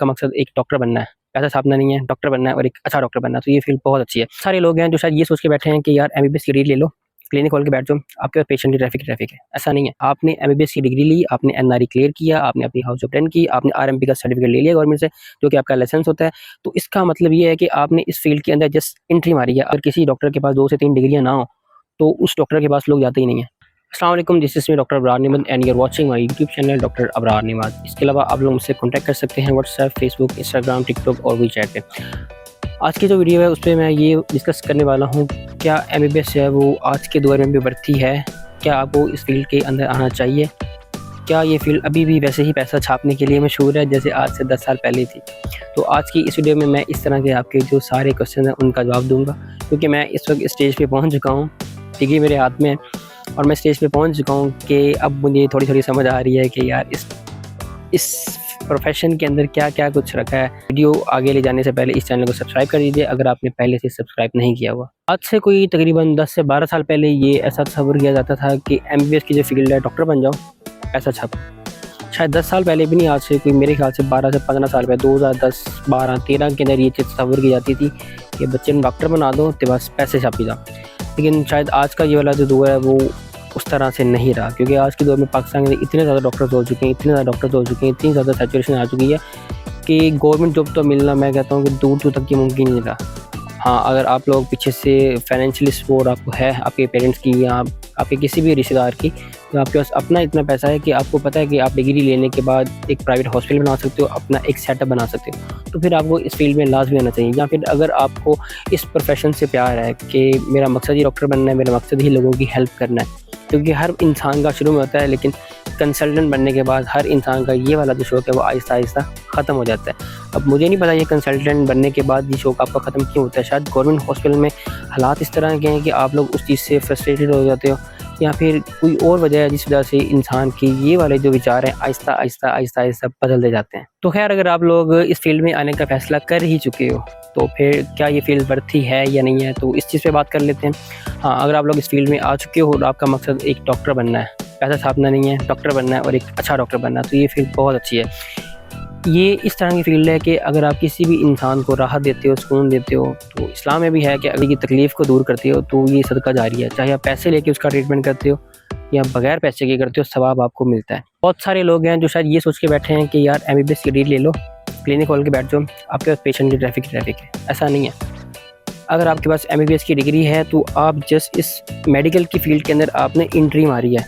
आपका मकसद एक डॉक्टर बनना है, पैसा छापना नहीं है, डॉक्टर बनना है और एक अच्छा डॉक्टर बनना है, तो ये फील्ड बहुत अच्छी है। सारे लोग हैं जो शायद ये सोच के बैठे हैं कि यार एमबीबीएस की डिग्री ले लो, क्लिनिक खोल के बैठ जाओ, आपके पास पेशेंट की ट्रैफिक है। ऐसा नहीं है। आपने एमबीबीएस की डिग्री ली, आपने एनआरई क्लियर किया, आपने अपनी हाउस ऑफ 10 की, आपने आरएमपी का सर्टिफिकेट ले लिया गवर्नमेंट से, जो कि आपका लाइसेंस होता है। तो इसका मतलब ये है कि आपने इस फील्ड के अंदर जस्ट एंट्री मारी है। अगर किसी डॉक्टर के पास 2 से 3 डिग्रियां ना हो तो उस डॉक्टर के पास लोग जाते ही नहीं है। अस्सलाम वालेकुम, this is me doctor Abrar Nemat and you are watching my YouTube channel doctor Abrar Nemat. इसके अलावा आप लोग मुझसे कॉन्टैक्ट कर सकते हैं व्हाट्सएप, फेसबुक, इंस्टाग्राम, टिकटॉक और वीचैट पे। आज की जो वीडियो है उस पर मैं ये डिस्कस करने वाला हूँ, क्या एमबीबीएस जो है वो आज के दौर में भी बढ़ती है, क्या आपको इस फील्ड के अंदर आना चाहिए, क्या ये फील्ड अभी भी वैसे ही पैसा छापने के लिए मशहूर है जैसे आज से 10 साल पहले थी। तो आज की इस वीडियो में मैं इस तरह के आपके जो सारे क्वेश्चन हैं उनका जवाब दूंगा, क्योंकि मैं इस वक्त स्टेज पे पहुंच चुका हूँ, डिग्री मेरे हाथ में है और मैं स्टेज पे पहुंच चुका हूँ कि अब मुझे थोड़ी थोड़ी समझ आ रही है कि यार इस प्रोफेशन के अंदर क्या क्या कुछ रखा है। वीडियो आगे ले जाने से पहले इस चैनल को सब्सक्राइब कर दीजिए अगर आपने पहले से सब्सक्राइब नहीं किया हुआ। आज से कोई तकरीबन 10 से 12 साल पहले ये ऐसा तस्वर किया जाता था कि एमबीबीएस की जो फील्ड है, डॉक्टर बन जाओ, पैसा छापो। शायद 10 साल पहले भी नहीं, आज से कोई मेरे ख्याल से 12 से 15 साल पहले 2010, 12, 13 के अंदर ये चीज़ तस्वर की जाती थी कि बच्चे ने डॉक्टर बना दो तो बस पैसे छापी जाओ। लेकिन शायद आज का ये वाला जो दौर है वो उस तरह से नहीं रहा, क्योंकि आज के दौर में पाकिस्तान के इतने ज़्यादा डॉक्टर्स हो चुके हैं, इतनी ज़्यादा सैचुरेशन आ चुकी है कि गवर्नमेंट जॉब तो मिलना, मैं कहता हूँ कि दूर दूर तक की मुमकिन नहीं रहा। हाँ, अगर आप लोग पीछे से फाइनेंशियली सपोर्ट आपको है, आपके पेरेंट्स की या आपके किसी भी रिश्तेदार की, तो आपके पास अपना इतना पैसा है कि आपको पता है कि आप डिग्री लेने के बाद एक प्राइवेट हॉस्पिटल बना सकते हो, अपना एक सेटअप बना सकते हो, तो फिर आपको इस फील्ड में लाजमी आना चाहिए। या फिर अगर आपको इस प्रोफेशन से प्यार है कि मेरा मकसद ही डॉक्टर बनना है, मेरा मकसद ही लोगों की हेल्प करना है, क्योंकि हर इंसान का शुरू में होता है, लेकिन कंसल्टेंट बनने के बाद हर इंसान का ये वाला जो शौक है वो आहिस्ता आहिस्ता ख़त्म हो जाता है। अब मुझे नहीं पता ये कंसल्टेंट बनने के बाद ये शौक आपका ख़त्म क्यों होता है। शायद गवर्नमेंट हॉस्पिटल में हालात इस तरह के हैं कि आप लोग उस चीज़ से फ्रस्ट्रेटेड हो जाते हो, या फिर कोई और वजह है जिस वजह से इंसान की ये वाले जो विचार हैं आहिस्ता आहिस्ता बदलते जाते हैं। तो खैर, अगर आप लोग इस फील्ड में आने का फैसला कर ही चुके हो तो फिर क्या ये फील्ड बढ़ती है या नहीं है, तो इस चीज़ पे बात कर लेते हैं। हाँ, अगर आप लोग इस फील्ड में आ चुके हो और आपका मकसद एक डॉक्टर बनना है, पैसा छापना नहीं है, डॉक्टर बनना है और एक अच्छा डॉक्टर बनना है, तो ये फील्ड बहुत अच्छी है। ये इस तरह की फील्ड है कि अगर आप किसी भी इंसान को राहत देते हो, सुकून देते हो, तो इस्लाम में भी है कि अगर की तकलीफ़ को दूर करते हो तो ये सदका जारी है। चाहे आप पैसे लेके उसका ट्रीटमेंट करते हो या बगैर पैसे के करते हो, सवाब आपको मिलता है। बहुत सारे लोग हैं जो शायद ये सोच के बैठे हैं कि यार एमबीबीएस की डिग्री ले लो, क्लिनिक खोल के बैठ जाओ, आपके पास पेशेंट की ट्रैफिक है। ऐसा नहीं है। अगर आपके पास एमबीबीएस की डिग्री है तो आप जस्ट इस मेडिकल की फील्ड के अंदर आपने एंट्री मारी है,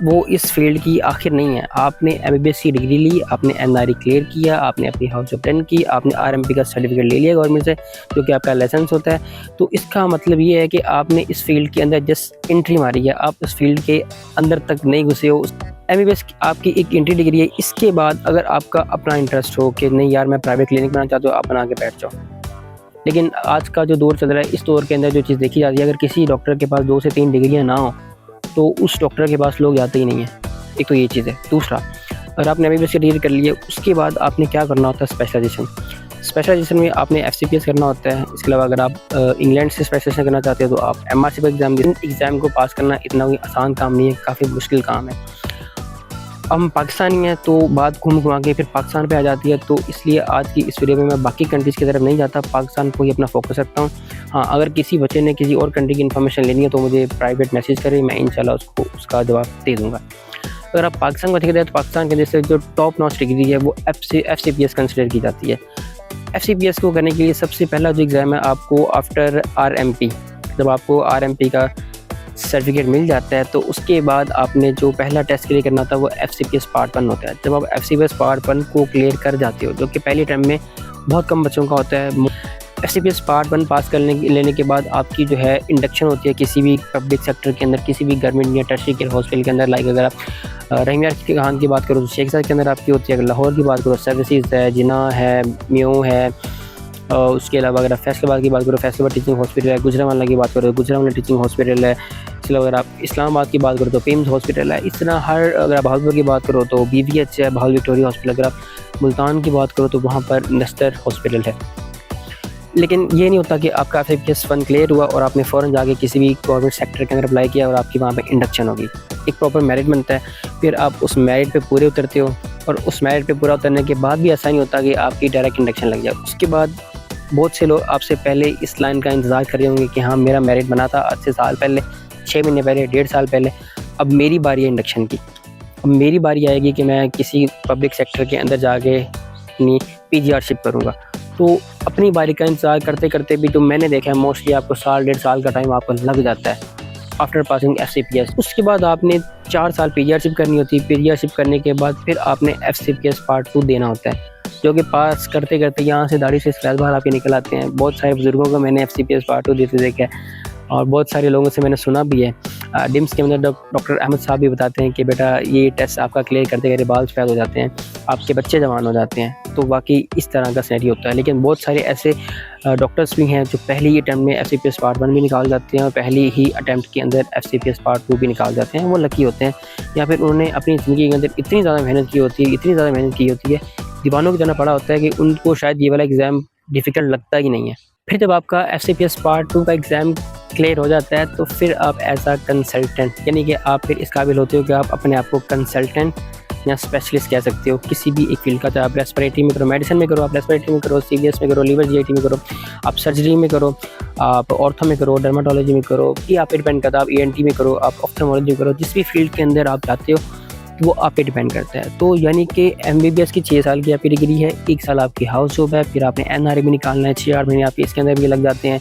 वो इस फील्ड की आखिर नहीं है। आपने एमबीबीएस की डिग्री ली, आपने एनआरई क्लियर किया, आपने अपनी हाउस ऑफ 10 की, आपने आरएमपी का सर्टिफिकेट ले लिया गवर्नमेंट से, जो कि आपका लाइसेंस होता है। तो इसका मतलब ये है कि आपने इस फील्ड के अंदर जस्ट एंट्री मारी है, आप उस फील्ड के अंदर तक नहीं घुसे हो। एमबीबीएस आपकी एक एंट्री डिग्री है। इसके बाद अगर आपका अपना इंटरेस्ट हो कि नहीं यार मैं प्राइवेट क्लिनिक बनाना चाहता हूँ, आप बना के बैठ जाओ। लेकिन आज का जो दौर चल रहा है, इस दौर के अंदर जो चीज़ देखी जाती है, अगर किसी डॉक्टर के पास 2 से 3 डिग्रियाँ ना हो तो उस डॉक्टर के पास लोग जाते ही नहीं है। एक तो ये चीज़ है। दूसरा, अगर आपने एमबीबीएस की डिग्री कर ली है, उसके बाद आपने क्या करना होता है, स्पेशलाइजेशन में आपने एफसीपीएस करना होता है। इसके अलावा अगर आप इंग्लैंड से स्पेशलाइजेशन करना चाहते हो तो आप एमआरसी का एग्ज़ाम दें। एग्ज़ाम को पास करना इतना कोई आसान काम नहीं है, काफ़ी मुश्किल काम है। हम पाकिस्तानी हैं तो बात घूम घुमा के फिर पाकिस्तान पे आ जाती है, तो इसलिए आज की इस वीडियो में मैं बाकी कंट्रीज़ की तरफ नहीं जाता, पाकिस्तान को ही अपना फोकस रखता हूँ। हाँ, अगर किसी बच्चे ने किसी और कंट्री की इन्फॉर्मेशन लेनी है तो मुझे प्राइवेट मैसेज करें, मैं इंशाल्लाह उसको उसका जवाब दे दूँगा। अगर आप पाकिस्तान को देखते हैं तो पाकिस्तान के जैसे जो टॉप नॉच डिग्री है वो एफसीपीएस कंसिडर की जाती है। एफसीपीएस को करने के लिए सबसे पहला जो एग्ज़ाम है आपको आफ्टर आरएमपी, जब आपको आरएमपी का सर्टिफिकेट मिल जाता है तो उसके बाद आपने जो पहला टेस्ट क्लियर करना था वो एफसीपीएस पार्ट 1 होता है। जब आप एफसीपीएस पार्ट 1 को क्लियर कर जाते हो, जो कि पहले टाइम में बहुत कम बच्चों का होता है, एफसीपीएस पार्ट 1 पास लेने के बाद आपकी जो है इंडक्शन होती है किसी भी पब्लिक सेक्टर के अंदर, किसी भी गवर्नमेंट या टर्शियरी केयर हॉस्पिटल के अंदर। लाइक अगर आप रहीम यार खान की बात करो तो शेख साहब के अंदर आपकी होती है, अगर लाहौर की बात करो सर्विसेज है, जिना है, म्यू है, उसके अलावा अगर आप फैसलाबाद की बात करो फैसलाबाद टीचिंग हॉस्पिटल है, गुजरांवाला की बात करो तो गुजरांवाला टीचिंग हॉस्पिटल है। इसके अलावा अगर आप इस्लामाबाद की बात करो तो पेम्स हॉस्पिटल है। इस तरह हर, अगर आप बहावलपुर की बात करो तो बीवीएच है, बहावल विक्टोरिया हॉस्पिटल। अगर आप मुल्तान की बात करो तो वहाँ पर नस्तर हॉस्पिटल है। लेकिन ये नहीं होता कि आपका एफसीपीएस 1 क्लियर हुआ और आपने फ़ौरन जाके किसी भी गवर्नमेंट सेक्टर के अंदर अप्लाई किया और आपकी वहाँ पे इंडक्शन होगी। एक प्रॉपर मेरिट बनता है, फिर आप उस मेरिट पे पूरे उतरते हो, और उस मेरिट पे पूरा उतरने के बाद भी ऐसा नहीं होता कि आपकी डायरेक्ट इंडक्शन लग जाए। उसके बाद बहुत से लोग आपसे पहले इस लाइन का इंतज़ार कर रहे होंगे कि हाँ मेरा मेरिट बना था आज से साल पहले, 6 महीने पहले, 1.5 साल पहले, अब मेरी बारी है इंडक्शन की। अब मेरी बारी आएगी कि मैं किसी पब्लिक सेक्टर के अंदर जाके अपनी पीजीआरशिप करूँगा। तो अपनी बारी का इंतज़ार करते करते भी जो मैंने देखा है मोस्टली आपको साल 1.5 साल का टाइम आपको लग जाता है आफ्टर पासिंग FCPS। उसके बाद आपने 4 साल पीजीआरशिप करनी होती है। पीजीआरशिप करने के बाद फिर आपने FCPS पार्ट 2 देना होता है, जो कि पास करते करते यहाँ से दाढ़ी से स्क्रैच बाहर आपके निकल आते हैं। बहुत सारे बुजुर्गों को मैंने FCPS पार्ट 2 देते देखा है और बहुत सारे लोगों से मैंने सुना भी है। डिम्स के अंदर डॉक्टर अहमद साहब भी बताते हैं कि बेटा ये टेस्ट आपका क्लियर करते करते बाल सफ़ेद हो जाते हैं, आपके बच्चे जवान हो जाते हैं। तो वाकई इस तरह का सिनेरियो होता है। लेकिन बहुत सारे ऐसे डॉक्टर्स भी हैं जो पहली ही अटैम्प्ट में FCPS पार्ट 1 भी निकाल जाते हैं और पहली ही अटैम्प्ट के अंदर FCPS पार्ट 2 भी निकाल जाते हैं। वो लकी होते हैं या फिर उन्होंने अपनी ज़िंदगी के अंदर इतनी ज़्यादा मेहनत की होती है, इतनी ज़्यादा मेहनत की होती है, दीवानों की तरह पड़ा होता है कि उनको शायद ये वाला एग्ज़ाम डिफ़िकल्ट लगता ही नहीं है। फिर जब आपका FCPS पार्ट 2 का एग्ज़ाम क्लियर हो जाता है तो फिर आप एज अ कंसल्टेंट, यानी कि आप फिर इस काबिल होते हो कि आप अपने आप को कंसल्टेंट या स्पेशलिस्ट कह सकते हो किसी भी एक फील्ड का। चाहे आप रेस्पिरेटरी में करो, मेडिसिन में करो, आप रेस्पिरेटरी में करो, CVS में करो, लिवर GIT में करो, आप सर्जरी में करो, आप ऑर्थो में करो, डर्माटोलॉजी में करो, ये आप पे डिपेंड करता है। आप ENT में करो, आप ऑप्थेल्मोलॉजी में करो, जिस भी फील्ड के अंदर आप जाते हो वो आप पे डिपेंड करता है। तो यानी कि MBBS की 6 साल की आपकी डिग्री है, 1 साल आपकी हाउस जॉब है, फिर आपने NRE भी निकालना है, 6-8 महीने आपके इसके अंदर भी लग जाते हैं,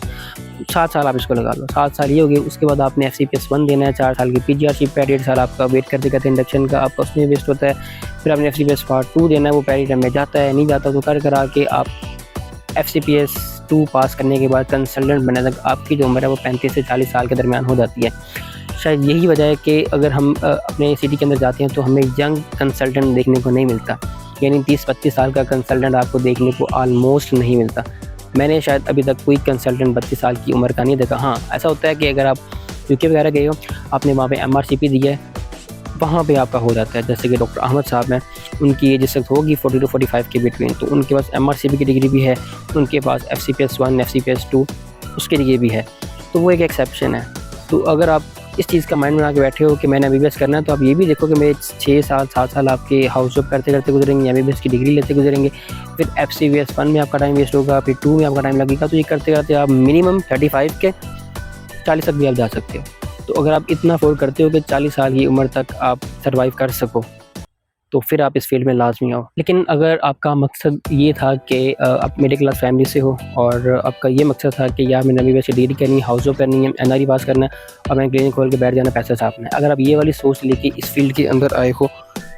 7 साल आप इसको लगा लो। 7 साल ये हो गए। उसके बाद आपने FCPS 1 देना है, 4 साल की पीजीआरशिप है, 1.5 साल आपका वेट करते करते इंडक्शन का आपका उसमें वेस्ट होता है। फिर आपने FCPS पार्ट 2 देना है, वो पहले टाइम में जाता है, नहीं जाता तो कर करा के आप FCPS 2 पास करने के बाद कंसल्टेंट बनने तक आपकी जो उम्र है वो 35 से 40 साल के दरमियान हो जाती है। शायद यही वजह है कि अगर हम अपने सिटी के अंदर जाते हैं तो हमें यंग कंसल्टेंट देखने को नहीं मिलता, यानी 30-32 साल का कंसल्टेंट आपको देखने को ऑलमोस्ट नहीं मिलता। मैंने शायद अभी तक कोई कंसल्टेंट 32 साल की उम्र का नहीं देखा। हाँ, ऐसा होता है कि अगर आप UK वगैरह गए हो, आपने वहाँ पे MRCP दी है, वहाँ पे आपका हो जाता है। जैसे कि डॉक्टर अहमद साहब हैं, उनकी एज इस वक्त होगी 40 to 45 के बिटवीन, तो उनके पास MRCP की डिग्री भी है, उनके पास FCPS 1, FCPS 2 उसकी डिग्री भी है, तो वो एक एक्सेप्शन है। तो अगर आप इस चीज़ का माइंड बना के बैठे हो कि मैंने MBBS करना है, तो आप ये भी देखो कि मेरे 6 साल 7 साल आपके हाउस जॉब करते करते गुजरेंगे, MBBS की डिग्री लेते गुजरेंगे, फिर FCPS 1 में आपका टाइम वेस्ट होगा, फिर 2 में आपका टाइम लगेगा। तो ये करते करते आप मिनिमम 35 के 40 तक भी आप जा सकते हो। तो अगर आप इतना अफोर्ड करते हो कि 40 साल की उम्र तक आप सर्वाइव कर सको, तो फिर आप इस फील्ड में लाजमी आओ। लेकिन अगर आपका मकसद ये था कि आप मिडिल क्लास फैमिली से हो और आपका ये मकसद था कि यार मैंने MBBS की डिग्री करनी है, हाउस जॉब करनी है, NRE पास करना है और मैंने क्लिनिक खोल के बैठ जाना, पैसा छापना है, अगर आप ये वाली सोच लेके इस फील्ड के अंदर आए हो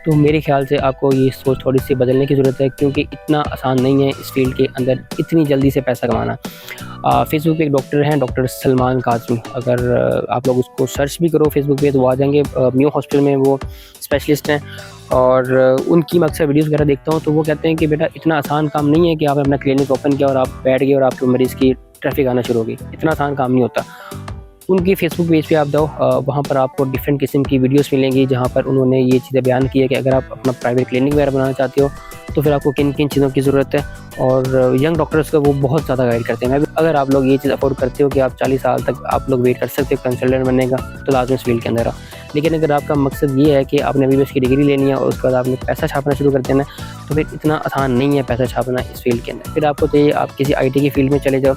तो मेरे ख्याल से आपको ये सोच थोड़ी सी बदलने की ज़रूरत है, क्योंकि इतना आसान नहीं है इस फील्ड के अंदर इतनी जल्दी से पैसा कमाना। फेसबुक पे एक डॉक्टर हैं, डॉक्टर सलमान काज़मी, अगर आप लोग उसको सर्च भी करो फेसबुक पे तो वो आ जाएंगे। म्यू हॉस्पिटल में वो स्पेशलिस्ट हैं और उनकी मैं अक्सर वीडियोज़ वगैरह देखता हूँ, तो वो कहते हैं कि बेटा इतना आसान काम नहीं है कि आप अपना क्लिनिक ओपन किया और आप बैठ गए और आपके मरीज़ की ट्रैफिक आना शुरू हो गई। इतना आसान काम नहीं होता। उनकी फेसबुक पेज पे आप जाओ, वहाँ पर आपको डिफरेंट किस्म की वीडियोस मिलेंगी जहाँ पर उन्होंने ये चीज़ें बयान की है कि अगर आप अपना प्राइवेट क्लिनिक वगैरह बनाना चाहते हो तो फिर आपको किन किन चीज़ों की ज़रूरत है, और यंग डॉक्टर्स को वो बहुत ज़्यादा गाइड करते हैं। अगर आप लोग ये चीज़ अफोर्ड करते हो कि आप 40 साल तक आप लोग वेट कर सकते हो कंसल्टेंट बनने का, तो लाजमी इस फील्ड के अंदर आओ। लेकिन अगर आपका मकसद ये है कि आपने MBBS की डिग्री लेनी है और उसके बाद आपने पैसा छापना शुरू कर देना है, तो फिर इतना आसान नहीं है पैसा छापना इस फील्ड के अंदर। फिर आपको चाहिए आप किसी IT की फील्ड में चले जाओ,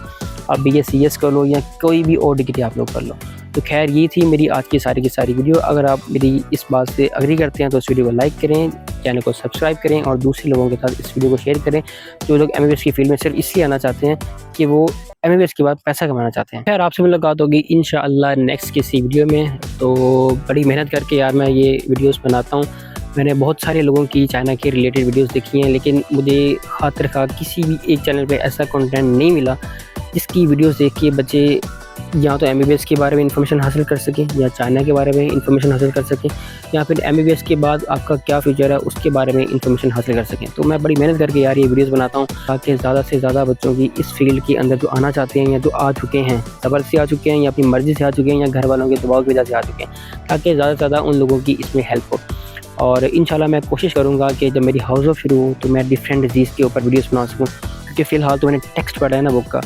आप BScs कर लो या कोई भी और डिग्री आप लोग कर लो। तो खैर ये थी मेरी आज की सारी वीडियो। अगर आप मेरी इस बात से एग्री करते हैं तो इस वीडियो को लाइक करें, चैनल को सब्सक्राइब करें और दूसरे लोगों के साथ इस वीडियो को शेयर करें जो लोग MBBS की फील्ड में सिर्फ इसलिए आना चाहते हैं कि वो MBBS के बाद पैसा कमाना चाहते हैं। खैर आपसे मुलाकात होगी इंशाअल्लाह नेक्स्ट किसी वीडियो में। तो बड़ी मेहनत करके यार मैं ये वीडियोज़ बनाता हूँ। मैंने बहुत सारे लोगों की चाइना के रिलेटेड वीडियोज़ देखी हैं, लेकिन मुझे खातिर खा किसी भी एक चैनल पर ऐसा कंटेंट नहीं मिला जिसकी वीडियोज़ देख के बच्चे या तो MBBS के बारे में इंफॉर्मेशन हासिल कर सकें या चाइना के बारे में इंफॉर्मेशन हासिल कर सकें या फिर MBBS के बाद आपका क्या फ्यूचर है उसके बारे में इंफॉर्मेशन हासिल कर सकें। तो मैं बड़ी मेहनत करके यार ये वीडियोस बनाता हूँ ताकि ज़्यादा से ज़्यादा बच्चों की इस फील्ड के अंदर जो आना चाहते हैं या जो आ चुके हैं, सबर से आ चुके हैं या अपनी मर्ज़ी से आ चुके हैं या घर वालों के दबाव की वजह से आ चुके हैं, ताकि ज़्यादा से ज़्यादा उन लोगों की इसमें हेल्प हो। और इंशाल्लाह मैं कोशिश करूँगा कि जब मेरी हाउस ऑफ शुरू हो तो मैं डिफरेंट डिजीज़ के ऊपर वीडियोज़ बना सकूँ, क्योंकि फ़िलहाल तो मैंने टेक्स्ट पढ़ा है ना बुक का,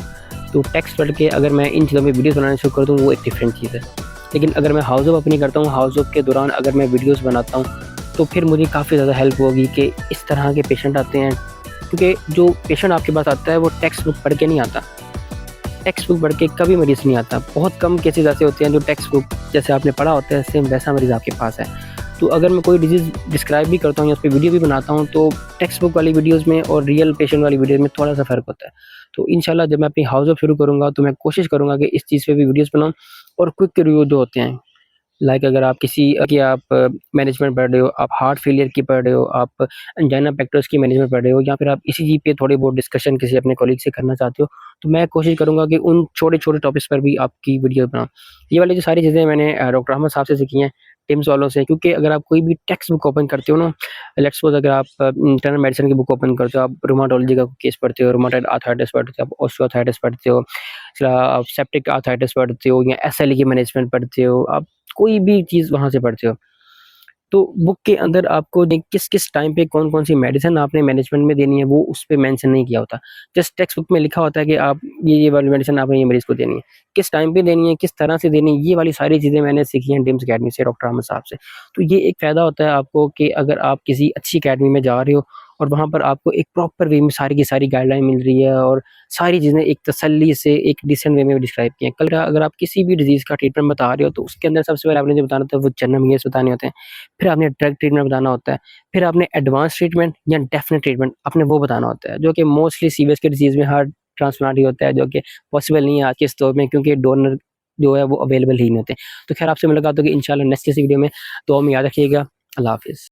तो टेक्स्ट पढ़ के अगर मैं इन चीज़ों में वीडियोस बनाना शुरू कर दूँ वो एक डिफरेंट चीज़ है। लेकिन अगर मैं हाउस ऑफ अपनी करता हूँ, हाउस ऑफ के दौरान अगर मैं वीडियोस बनाता हूँ तो फिर मुझे काफ़ी ज़्यादा हेल्प होगी कि इस तरह के पेशेंट आते हैं, क्योंकि जो पेशेंट आपके पास आता है वो टेक्स्ट बुक पढ़ के नहीं आता। टेक्स्ट बुक पढ़ के कभी मरीज़ नहीं आता। बहुत कम केसेज़ ऐसे होते हैं जो टेक्स्ट बुक जैसे आपने पढ़ा होता है सेम वैसा मरीज़ आपके पास है। तो अगर मैं कोई डिज़ीज़ डिस्क्राइब भी करता हूँ या उस पे वीडियो भी बनाता हूँ, तो टेक्स्ट बुक वाली वीडियोज़ में और रियल पेशेंट वाली वीडियोज़ में थोड़ा-सा फ़र्क होता है। तो इंशाल्लाह जब मैं अपनी हाउस जॉब शुरू करूँगा तो मैं कोशिश करूँगा कि इस चीज़ पे भी वीडियोज़ बनाऊँ, और क्विक रिव्यू जो होते हैं, लाइक अगर आप किसी कि आप मैनेजमेंट पढ़ रहे हो, आप हार्ट फेलियर की पढ़ रहे हो, आप एंजाइना पेक्टोरिस की मैनेजमेंट पढ़ रहे हो, या फिर आप ईसीजी पे थोड़ी बहुत डिस्कशन किसी अपने कॉलीग से करना चाहते हो, तो मैं कोशिश करूँगा कि उन छोटे-छोटे टॉपिक्स पर भी आपकी वीडियो बनाऊँ। ये वाली जो सारी चीज़ें मैंने डॉक्टर अहमद साहब से सीखी हैं, टिम्स वालों से, क्योंकि अगर आप कोई भी टेक्स्ट बुक ओपन करते हो ना, लेट्स सपोज़ अगर आप इंटरनल मेडिसिन की बुक ओपन करते हो, आप रूमाटोलॉजी का केस पढ़ते हो, रूमाटॉइड आर्थराइटिस पढ़ते हो, आप ऑस्टियोआर्थराइटिस पढ़ते हो, आप सेप्टिक आर्थराइटिस पढ़ते हो, या एसएलई की मैनेजमेंट पढ़ते हो, आप कोई भी चीज़ वहाँ से पढ़ते हो। तो बुक के अंदर आपको किस-किस टाइम पे कौन-कौन सी मेडिसिन आपने मैनेजमेंट में देनी है, वो उस पे मेंशन नहीं किया होता। जस्ट टेक्स्ट बुक में लिखा होता है कि आप ये वाली मेडिसिन आपने ये मरीज़ को देनी है। किस टाइम पे देनी है, किस तरह से देनी है, ये वाली सारी चीज़ें मैंने सीखी हैं टिम्स अकेडमी से, डॉक्टर अहमद साहब से। तो ये एक फ़ायदा होता है आपको कि अगर आप किसी अच्छी अकेडमी में जा रहे हो और वहाँ पर आपको एक प्रॉपर वे में सारी की सारी गाइडलाइन मिल रही है, और सारी चीज़ें एक तसल्ली से एक डिसेंट वे में डिस्क्राइब की हैं। कल अगर आप किसी भी डिज़ीज़ का ट्रीटमेंट बता रहे हो, तो उसके अंदर सबसे पहले आपने जो बताना होता है वो जनरल मीनिंग्स बताने होते हैं। फिर आपने ड्रग ट्रीटमेंट बताना होता है, फिर आपने एडवांस ट्रीटमेंट या डेफिनिट ट्रीटमेंट आपने वो बताना होता है, जो कि मोस्टली सीवियस के डिसीज़ में हार्ट ट्रांसप्लांट ही होता है, जो कि पॉसिबल नहीं है आज के इस दौर में, क्योंकि डोनर जो है वो अवेलेबल ही नहीं होते। तो खैर आपसे मुलाकात होगी इंशाल्लाह नेक्स्ट किसी वीडियो में। दुआ में याद रखिएगा। अल्लाह हाफ़िज़।